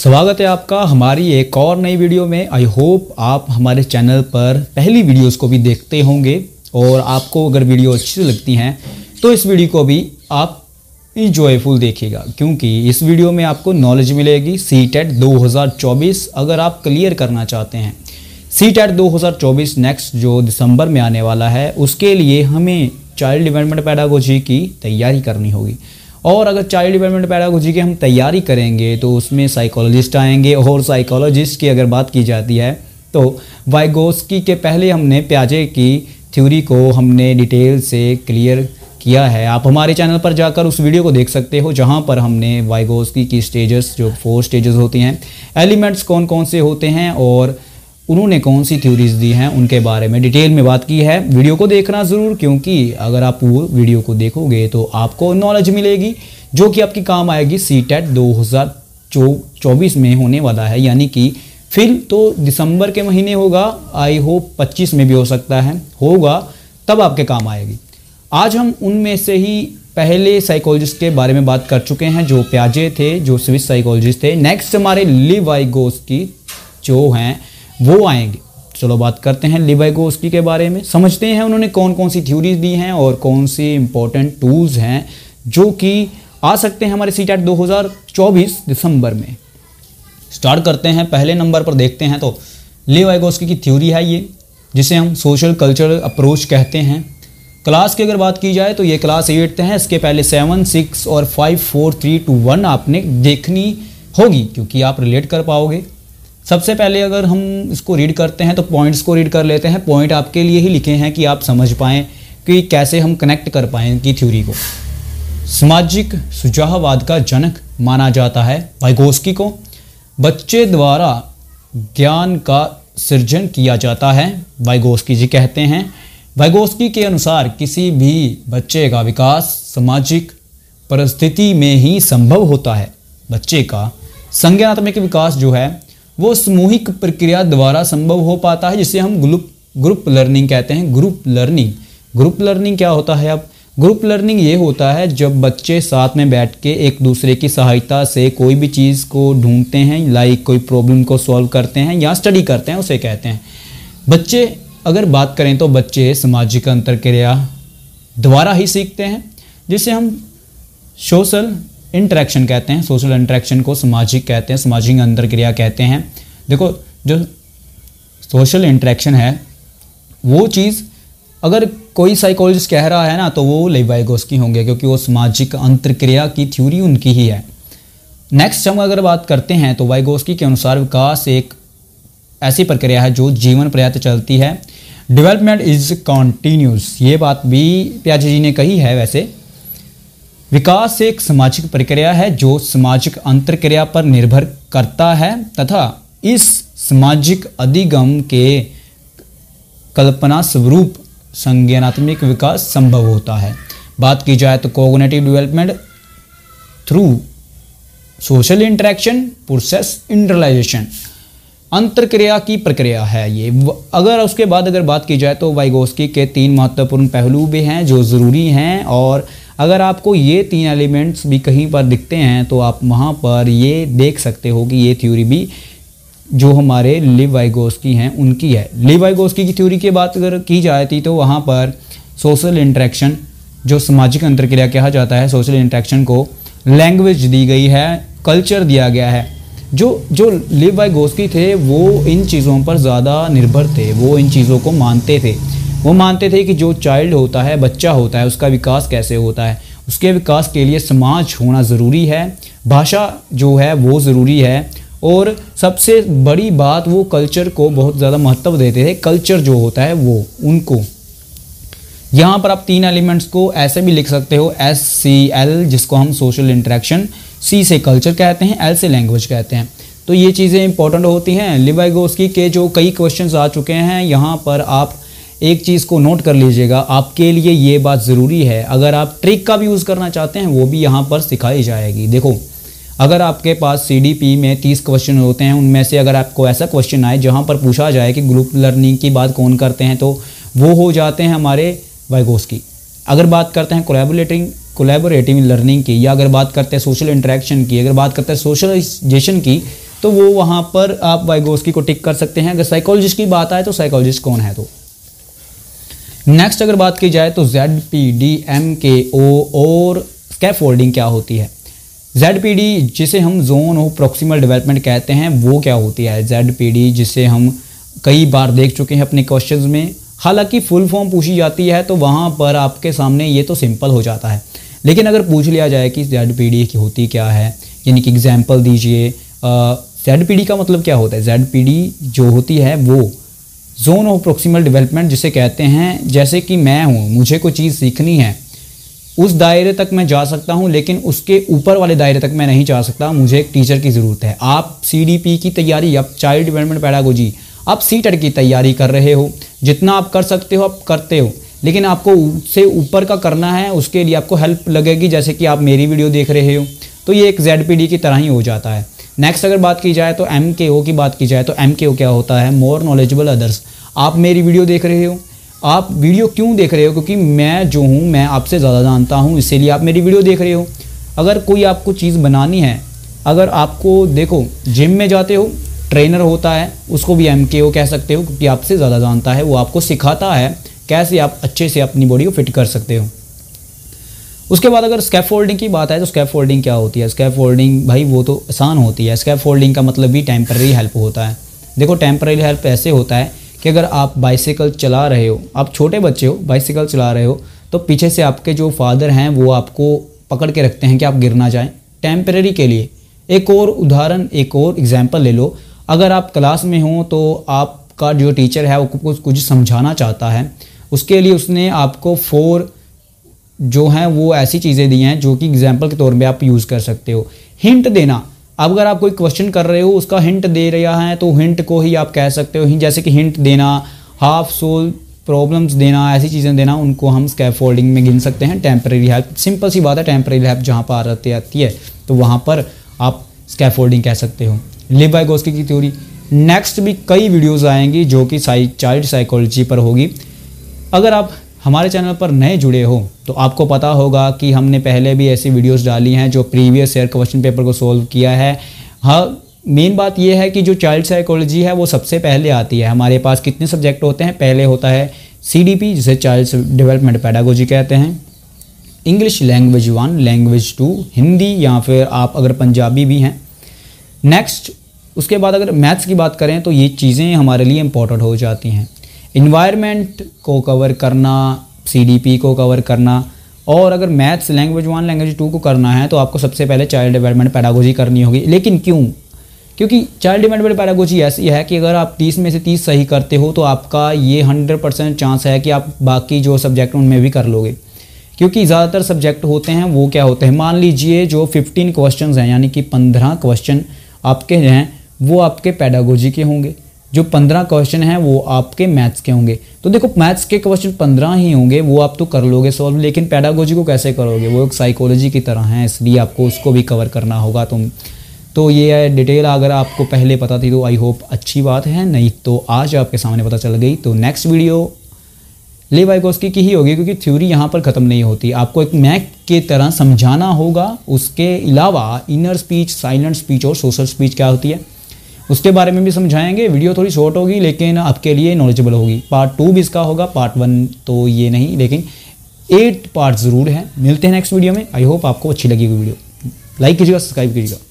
स्वागत है आपका हमारी एक और नई वीडियो में। आई होप आप हमारे चैनल पर पहली वीडियोस को भी देखते होंगे और आपको अगर वीडियो अच्छी लगती हैं तो इस वीडियो को भी आप इंजॉयफुल देखिएगा, क्योंकि इस वीडियो में आपको नॉलेज मिलेगी सीटेट 2024 अगर आप क्लियर करना चाहते हैं। सीटेट 2024 नेक्स्ट जो दिसंबर में आने वाला है, उसके लिए हमें चाइल्ड डेवलपमेंट पेडागोजी की तैयारी करनी होगी। और अगर चाइल्ड डेवलपमेंट पेडागोजी की हम तैयारी करेंगे तो उसमें साइकोलॉजिस्ट आएंगे, और साइकोलॉजिस्ट की अगर बात की जाती है तो वाइगोस्की के पहले हमने पियाजे की थ्योरी को हमने डिटेल से क्लियर किया है। आप हमारे चैनल पर जाकर उस वीडियो को देख सकते हो, जहां पर हमने वाइगोस्की की स्टेजेस, जो 4 स्टेजेस होती हैं, एलिमेंट्स कौन कौन से होते हैं और उन्होंने कौन सी थ्योरीज दी हैं, उनके बारे में डिटेल में बात की है। वीडियो को देखना ज़रूर, क्योंकि अगर आप वो वीडियो को देखोगे तो आपको नॉलेज मिलेगी जो कि आपकी काम आएगी सीटेट 2024 में होने वाला है। यानी कि फिर तो दिसंबर के महीने होगा, आई होप 25 में भी हो सकता है, होगा तब आपके काम आएगी। आज हम उनमें से ही पहले साइकोलॉजिस्ट के बारे में बात कर चुके हैं जो पियाजे थे, जो स्विस साइकोलॉजिस्ट थे। नेक्स्ट हमारे लीव वाइगोस्की जो हैं वो आएंगे। चलो बात करते हैं लीव वाइगोस्की के बारे में, समझते हैं उन्होंने कौन कौन सी थ्योरीज दी हैं और कौन सी इंपॉर्टेंट टूल्स हैं जो कि आ सकते हैं हमारे सीटेट 2024 दिसंबर में। स्टार्ट करते हैं, पहले नंबर पर देखते हैं तो लीव वाइगोस्की की थ्योरी है ये, जिसे हम सोशल कल्चरल अप्रोच कहते हैं। क्लास की अगर बात की जाए तो ये क्लास 8 है। इसके पहले 7, 6 और 5, 4, 3, 2, 1 आपने देखनी होगी, क्योंकि आप रिलेट कर पाओगे। सबसे पहले अगर हम इसको रीड करते हैं तो पॉइंट्स को रीड कर लेते हैं। पॉइंट आपके लिए ही लिखे हैं कि आप समझ पाएँ कि कैसे हम कनेक्ट कर पाएँ इनकी थ्योरी को। सामाजिक सुझाववाद का जनक माना जाता है वाइगोस्की को। बच्चे द्वारा ज्ञान का सृजन किया जाता है, वाइगोस्की जी कहते हैं। वाइगोस्की के अनुसार किसी भी बच्चे का विकास सामाजिक परिस्थिति में ही संभव होता है। बच्चे का संज्ञानात्मक विकास जो है वो सामूहिक प्रक्रिया द्वारा संभव हो पाता है, जिसे हम ग्रुप लर्निंग कहते हैं। ग्रुप लर्निंग क्या होता है? अब ग्रुप लर्निंग ये होता है जब बच्चे साथ में बैठ के एक दूसरे की सहायता से कोई भी चीज़ को ढूंढते हैं, लाइक कोई प्रॉब्लम को सॉल्व करते हैं या स्टडी करते हैं, उसे कहते हैं। बच्चे अगर बात करें तो बच्चे सामाजिक अंतरक्रिया द्वारा ही सीखते हैं, जिसे हम सोशल इंटरेक्शन कहते हैं। सोशल इंटरेक्शन को सामाजिक कहते हैं, सामाजिक अंतरक्रिया कहते हैं। देखो, जो सोशल इंटरेक्शन है वो चीज़ अगर कोई साइकोलॉजिस्ट कह रहा है ना, तो वो लीव वाइगोस्की होंगे, क्योंकि वो सामाजिक अंतरक्रिया की थ्योरी उनकी ही है। नेक्स्ट हम अगर बात करते हैं तो वाइगोस्की के अनुसार विकास एक ऐसी प्रक्रिया है जो जीवन पर्यंत चलती है। डेवलपमेंट इज कॉन्टीन्यूस, ये बात भी पियाजे जी ने कही है। वैसे विकास एक सामाजिक प्रक्रिया है जो सामाजिक अंतरक्रिया पर निर्भर करता है तथा इस सामाजिक अधिगम के कल्पना स्वरूप संज्ञानात्मक विकास संभव होता है। बात की जाए तो cognitive development through social interaction process internalisation, अंतरक्रिया की प्रक्रिया है ये। अगर उसके बाद अगर बात की जाए तो वाइगोस्की के 3 महत्वपूर्ण पहलू भी हैं जो ज़रूरी हैं, और अगर आपको ये 3 एलिमेंट्स भी कहीं पर दिखते हैं तो आप वहाँ पर ये देख सकते हो कि ये थ्योरी भी जो हमारे लीव वाइगोस्की हैं उनकी है। लीव वाइगोस्की की थ्योरी की बात अगर की जाए थी तो वहाँ पर सोशल इंटरेक्शन, जो सामाजिक अंतरक्रिया कहा जाता है, सोशल इंटरेक्शन को लैंग्वेज दी गई है, कल्चर दिया गया है। जो लीव वाइगोस्की थे वो इन चीज़ों पर ज़्यादा निर्भर थे, वो इन चीज़ों को मानते थे। वो मानते थे कि जो चाइल्ड होता है, बच्चा होता है, उसका विकास कैसे होता है, उसके विकास के लिए समाज होना ज़रूरी है, भाषा जो है वो ज़रूरी है, और सबसे बड़ी बात वो कल्चर को बहुत ज़्यादा महत्व देते थे। कल्चर जो होता है वो उनको, यहाँ पर आप 3 एलिमेंट्स को ऐसे भी लिख सकते हो, SCL, जिसको हम सोशल इंटरेक्शन, C से कल्चर कहते हैं, L से लैंग्वेज कहते हैं। तो ये चीज़ें इंपॉर्टेंट होती हैं। लीव वाइगोस्की के जो कई क्वेश्चंस आ चुके हैं, यहाँ पर आप एक चीज़ को नोट कर लीजिएगा, आपके लिए ये बात ज़रूरी है। अगर आप ट्रिक का भी यूज़ करना चाहते हैं वो भी यहाँ पर सिखाई जाएगी। देखो, अगर आपके पास CDP में 30 क्वेश्चन होते हैं, उनमें से अगर आपको ऐसा क्वेश्चन आए जहाँ पर पूछा जाए कि ग्रुप लर्निंग की बात कौन करते हैं, तो वो हो जाते हैं हमारे वाइगोस्की। अगर बात करते हैं कोलैबोरेटिव लर्निंग की, या अगर बात करते हैं सोशल इंटरेक्शन की, अगर बात करते हैं सोशलाइजेशन की, तो वो वहाँ पर आप वाइगोस्की को टिक कर सकते हैं। अगर साइकोलॉजिस्ट की बात आए तो साइकोलॉजिस्ट कौन है। तो नेक्स्ट अगर बात की जाए तो ZPD, MKO और स्कैफोल्डिंग क्या होती है। ZPD जिसे हम जोन ऑफ प्रॉक्सिमल डेवलपमेंट कहते हैं वो क्या होती है। ZPD जिसे हम कई बार देख चुके हैं अपने क्वेश्चंस में, हालांकि फुल फॉर्म पूछी जाती है तो वहाँ पर आपके सामने ये तो सिंपल हो जाता है, लेकिन अगर पूछ लिया जाए कि ZPD की होती क्या है, यानी कि एग्जाम्पल दीजिए, ZPD का मतलब क्या होता है। ZPD जो होती है वो जोन ऑफ प्रॉक्सिमल डेवलपमेंट जिसे कहते हैं, जैसे कि मैं हूँ, मुझे कोई चीज़ सीखनी है, उस दायरे तक मैं जा सकता हूँ लेकिन उसके ऊपर वाले दायरे तक मैं नहीं जा सकता, मुझे एक टीचर की ज़रूरत है। आप CDP की तैयारी, आप चाइल्ड डेवलपमेंट पैडागोजी, आप CTET की तैयारी कर रहे हो, जितना आप कर सकते हो आप करते हो, लेकिन आपको उससे ऊपर का करना है, उसके लिए आपको हेल्प लगेगी, जैसे कि आप मेरी वीडियो देख रहे हो, तो ये एक ZPD की तरह ही हो जाता है। नेक्स्ट अगर बात की जाए तो MKO की बात की जाए तो MKO क्या होता है, मोर नॉलेजेबल अदर्स। आप मेरी वीडियो देख रहे हो, आप वीडियो क्यों देख रहे हो, क्योंकि मैं जो हूँ मैं आपसे ज़्यादा जानता हूँ, इसीलिए आप मेरी वीडियो देख रहे हो। अगर कोई आपको चीज़ बनानी है, अगर आपको देखो जिम में जाते हो, ट्रेनर होता है, उसको भी MKO कह सकते हो, क्योंकि आपसे ज़्यादा जानता है, वो आपको सिखाता है कैसे आप अच्छे से अपनी बॉडी को फिट कर सकते हो। उसके बाद अगर स्कैफोल्डिंग की बात है तो स्कैफोल्डिंग क्या होती है। स्कैफोल्डिंग भाई वो तो आसान होती है। स्कैफोल्डिंग का मतलब भी टेम्पररी हेल्प होता है। देखो टेम्पररी हेल्प ऐसे होता है कि अगर आप बाइसिकल चला रहे हो, आप छोटे बच्चे हो, बाइसिकल चला रहे हो, तो पीछे से आपके जो फादर हैं वो आपको पकड़ के रखते हैं कि आप गिर ना जाएं, टेम्पररी के लिए। एक और उदाहरण, एक और एग्जांपल ले लो। अगर आप क्लास में हो तो आपका जो टीचर है वो कुछ समझाना चाहता है, उसके लिए उसने आपको 4 जो हैं वो ऐसी चीज़ें दी हैं जो कि एग्जाम्पल के तौर पे आप यूज़ कर सकते हो। हिंट देना, अब अगर आप कोई क्वेश्चन कर रहे हो उसका हिंट दे रहा है तो हिंट को ही आप कह सकते हो। जैसे कि हिंट देना, हाफ सोल्व प्रॉब्लम्स देना, ऐसी चीज़ें देना, उनको हम स्कैफोल्डिंग में गिन सकते हैं। टेम्पररी हेल्प, सिंपल सी बात है, टेम्पररी हेल्प जहाँ पर आती है तो वहाँ पर आप स्कैफोल्डिंग कह सकते हो। लिव वाइगोस्की की थ्योरी, नेक्स्ट भी कई वीडियोज़ आएंगी जो कि चाइल्ड साइकोलॉजी पर होगी। अगर आप हमारे चैनल पर नए जुड़े हो तो आपको पता होगा कि हमने पहले भी ऐसी वीडियोस डाली हैं जो प्रीवियस ईयर क्वेश्चन पेपर को सॉल्व किया है। हाँ, मेन बात यह है कि जो चाइल्ड साइकोलॉजी है वो सबसे पहले आती है। हमारे पास कितने सब्जेक्ट होते हैं, पहले होता है CDP जिसे चाइल्ड डेवलपमेंट पैडागोजी कहते हैं, इंग्लिश लैंग्वेज 1, लैंग्वेज 2 हिंदी, या फिर आप अगर पंजाबी भी हैं। नेक्स्ट उसके बाद अगर मैथ्स की बात करें तो ये चीज़ें हमारे लिए इम्पोर्टेंट हो जाती हैं। इन्वायरमेंट को कवर करना, CDP को कवर करना, और अगर मैथ्स लैंग्वेज 1 लैंग्वेज 2 को करना है तो आपको सबसे पहले चाइल्ड डेवलपमेंट पैडागोजी करनी होगी। लेकिन क्यों? क्योंकि चाइल्ड डेवलपमेंट पैडागोजी ऐसी है कि अगर आप 30 में से 30 सही करते हो तो आपका ये 100% चांस है कि आप बाकी जो सब्जेक्ट उनमें भी कर लोगे। क्योंकि ज़्यादातर सब्जेक्ट होते हैं वो क्या होते हैं, मान लीजिए जो 15 क्वेश्चन हैं, यानी कि 15 क्वेश्चन आपके हैं वो आपके पैडागोजी के होंगे, जो 15 क्वेश्चन हैं वो आपके मैथ्स के होंगे। तो देखो मैथ्स के क्वेश्चन 15 ही होंगे, वो आप तो कर लोगे सॉल्व, लेकिन पैडागोजी को कैसे करोगे, वो एक साइकोलॉजी की तरह है, इसलिए आपको उसको भी कवर करना होगा। तो ये डिटेल अगर आपको पहले पता थी तो आई होप अच्छी बात है, नहीं तो आज आपके सामने पता चल गई। तो नेक्स्ट वीडियो लिव वाइगोस्की की ही होगी, क्योंकि थ्योरी यहाँ पर ख़त्म नहीं होती, आपको एक मैथ की तरह समझाना होगा। उसके अलावा इनर स्पीच, साइलेंट स्पीच और सोशल स्पीच क्या होती है उसके बारे में भी समझाएंगे। वीडियो थोड़ी शॉर्ट होगी लेकिन आपके लिए नॉलेजेबल होगी। पार्ट 2 भी इसका होगा, पार्ट 1 तो ये नहीं, लेकिन 8 पार्ट ज़रूर है। मिलते हैं नेक्स्ट वीडियो में। आई होप आपको अच्छी लगी वीडियो। लाइक कीजिएगा, सब्सक्राइब कीजिएगा।